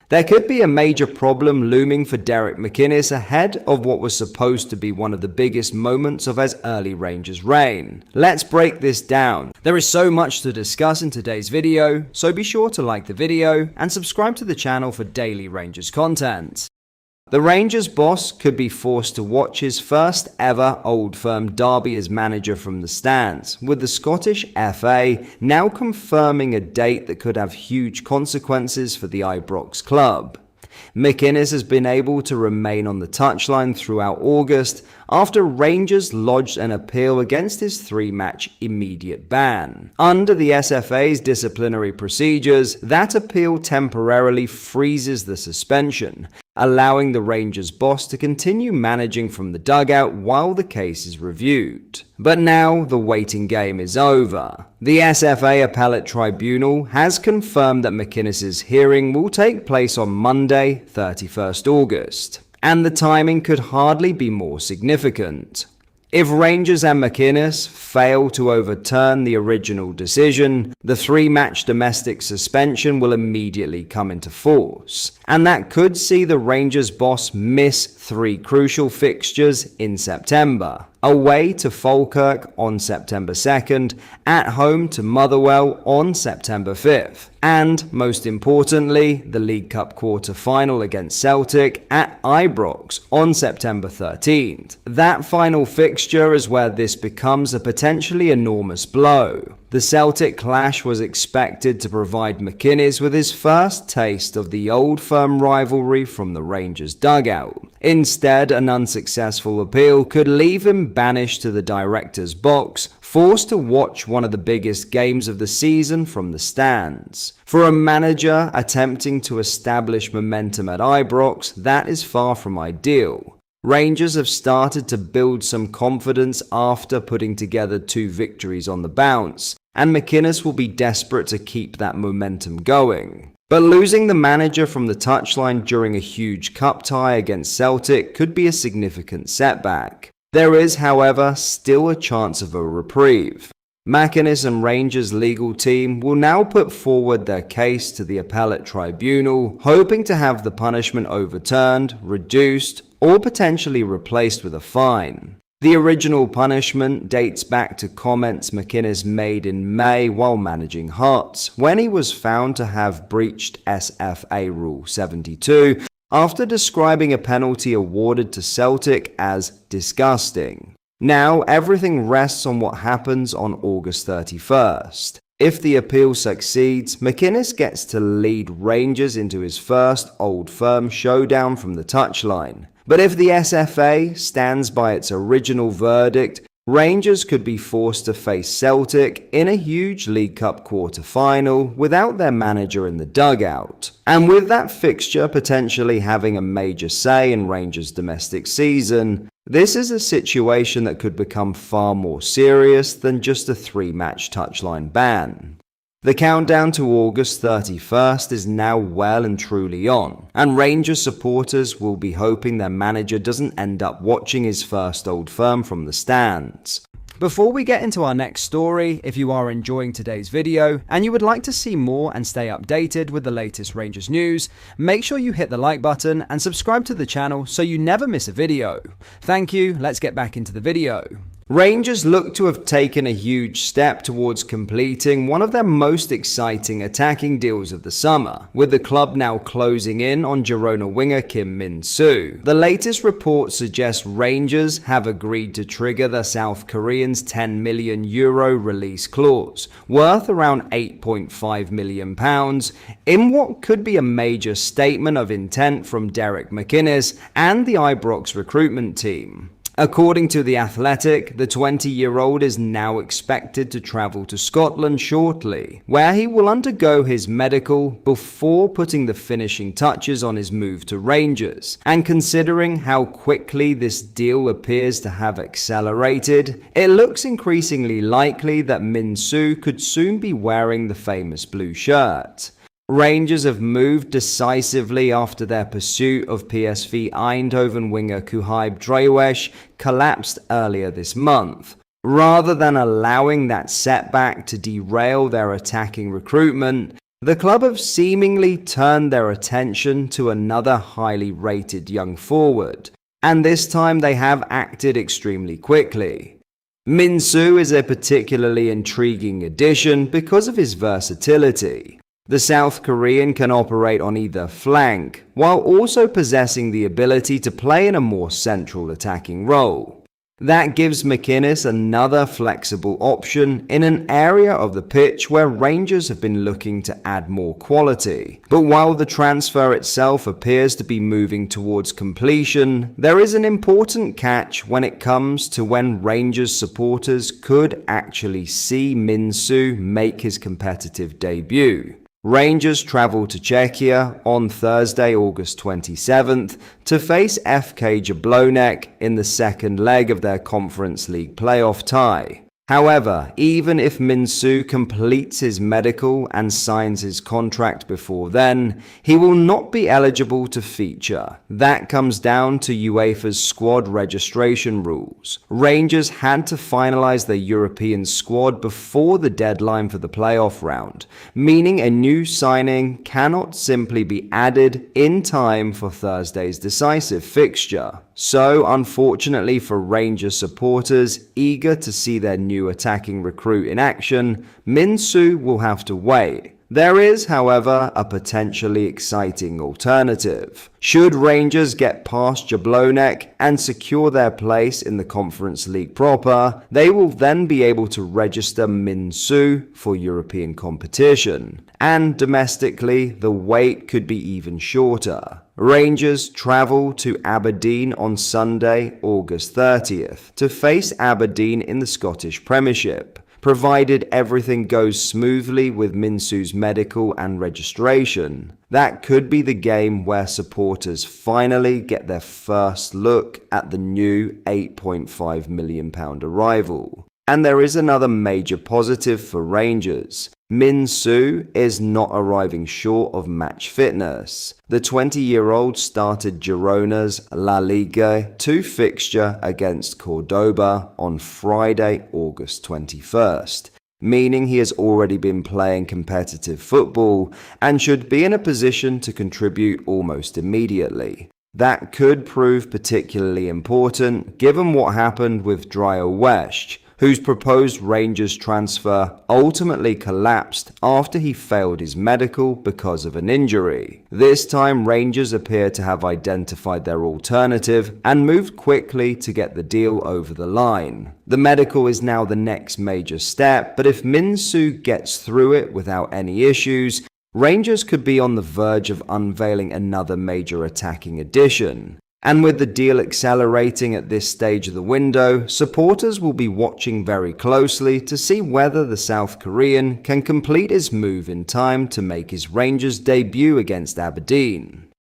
There could be a major problem looming for Derek McInnes ahead of what was supposed to be one of the biggest moments of his early Rangers reign. Let's break this down. There is so much to discuss in today's video, so be sure to like the video and subscribe to the channel for daily Rangers content. The Rangers boss could be forced to watch his first ever Old Firm derby as manager from the stands, with the Scottish FA now confirming a date that could have huge consequences for the Ibrox club. McInnes has been able to remain on the touchline throughout August after Rangers lodged an appeal against his 3-match immediate ban. Under the SFA's disciplinary procedures, that appeal temporarily freezes the suspension, allowing the Rangers boss to continue managing from the dugout while the case is reviewed. But now the waiting game is over. The SFA Appellate Tribunal has confirmed that McInnes' hearing will take place on Monday, 31st August, and the timing could hardly be more significant. If Rangers and McInnes fail to overturn the original decision, the 3-match domestic suspension will immediately come into force, and that could see the Rangers boss miss 3 crucial fixtures in September. Away to Falkirk on September 2nd, at home to Motherwell on September 5th, and most importantly, the League Cup quarter-final against Celtic at Ibrox on September 13th. That final fixture is where this becomes a potentially enormous blow. The Celtic clash was expected to provide McInnes with his first taste of the Old Firm rivalry from the Rangers dugout. Instead, an unsuccessful appeal could leave him banished to the director's box, forced to watch one of the biggest games of the season from the stands. For a manager attempting to establish momentum at Ibrox, that is far from ideal. Rangers have started to build some confidence after putting together 2 victories on the bounce, and McInnes will be desperate to keep that momentum going. But losing the manager from the touchline during a huge cup tie against Celtic could be a significant setback. There is, however, still a chance of a reprieve. McInnes and Rangers' legal team will now put forward their case to the Appellate Tribunal, hoping to have the punishment overturned, reduced, or potentially replaced with a fine. The original punishment dates back to comments McInnes made in May while managing Hearts, when he was found to have breached SFA Rule 72 after describing a penalty awarded to Celtic as disgusting. Now, everything rests on what happens on August 31st. If the appeal succeeds, McInnes gets to lead Rangers into his first Old Firm showdown from the touchline. But if the SFA stands by its original verdict, Rangers could be forced to face Celtic in a huge League Cup quarter-final without their manager in the dugout. And with that fixture potentially having a major say in Rangers' domestic season, this is a situation that could become far more serious than just a 3-match touchline ban. The countdown to August 31st is now well and truly on, and Rangers supporters will be hoping their manager doesn't end up watching his first Old Firm from the stands. Before we get into our next story, if you are enjoying today's video and you would like to see more and stay updated with the latest Rangers news, make sure you hit the like button and subscribe to the channel so you never miss a video. Thank you, let's get back into the video. Rangers look to have taken a huge step towards completing one of their most exciting attacking deals of the summer, with the club now closing in on Girona winger Kim Min-soo. The latest report suggests Rangers have agreed to trigger the South Korean's €10 million release clause, worth around £8.5 million, in what could be a major statement of intent from Derek McInnes and the Ibrox recruitment team. According to The Athletic, the 20-year-old is now expected to travel to Scotland shortly, where he will undergo his medical before putting the finishing touches on his move to Rangers. And considering how quickly this deal appears to have accelerated, it looks increasingly likely that Min-soo could soon be wearing the famous blue shirt. Rangers have moved decisively after their pursuit of PSV Eindhoven winger Kuhaib Drewesh collapsed earlier this month. Rather than allowing that setback to derail their attacking recruitment, The club have seemingly turned their attention to another highly rated young forward, and this time they have acted extremely quickly. Min-soo is a particularly intriguing addition because of his versatility. The South Korean can operate on either flank, while also possessing the ability to play in a more central attacking role. That gives McInnes another flexible option in an area of the pitch where Rangers have been looking to add more quality. But while the transfer itself appears to be moving towards completion, there is an important catch when it comes to when Rangers supporters could actually see Min-soo make his competitive debut. Rangers travel to Czechia on Thursday, August 27th to face FK Jablonec in the second leg of their Conference League playoff tie. However, even if Min-soo completes his medical and signs his contract before then, he will not be eligible to feature. That comes down to UEFA's squad registration rules. Rangers had to finalize their European squad before the deadline for the playoff round, meaning a new signing cannot simply be added in time for Thursday's decisive fixture. So, unfortunately for Rangers supporters eager to see their new attacking recruit in action, Min-soo will have to wait. There is, however, a potentially exciting alternative. Should Rangers get past Jablonec and secure their place in the Conference League proper, they will then be able to register Min-soo for European competition. And domestically, the wait could be even shorter. Rangers travel to Aberdeen on Sunday, August 30th, to face Aberdeen in the Scottish Premiership. Provided everything goes smoothly with Min-soo's medical and registration, that could be the game where supporters finally get their first look at the new £8.5 million arrival. And there is another major positive for Rangers. Min-soo is not arriving short of match fitness. The 20-year-old started Girona's La Liga 2 fixture against Cordoba on Friday, August 21st, meaning he has already been playing competitive football and should be in a position to contribute almost immediately. That could prove particularly important given what happened with Dryer West, whose proposed Rangers transfer ultimately collapsed after he failed his medical because of an injury. This time Rangers appear to have identified their alternative and moved quickly to get the deal over the line. The medical is now the next major step, but if Min-soo gets through it without any issues, Rangers could be on the verge of unveiling another major attacking addition. And with the deal accelerating at this stage of the window, supporters will be watching very closely to see whether the South Korean can complete his move in time to make his Rangers debut against Aberdeen.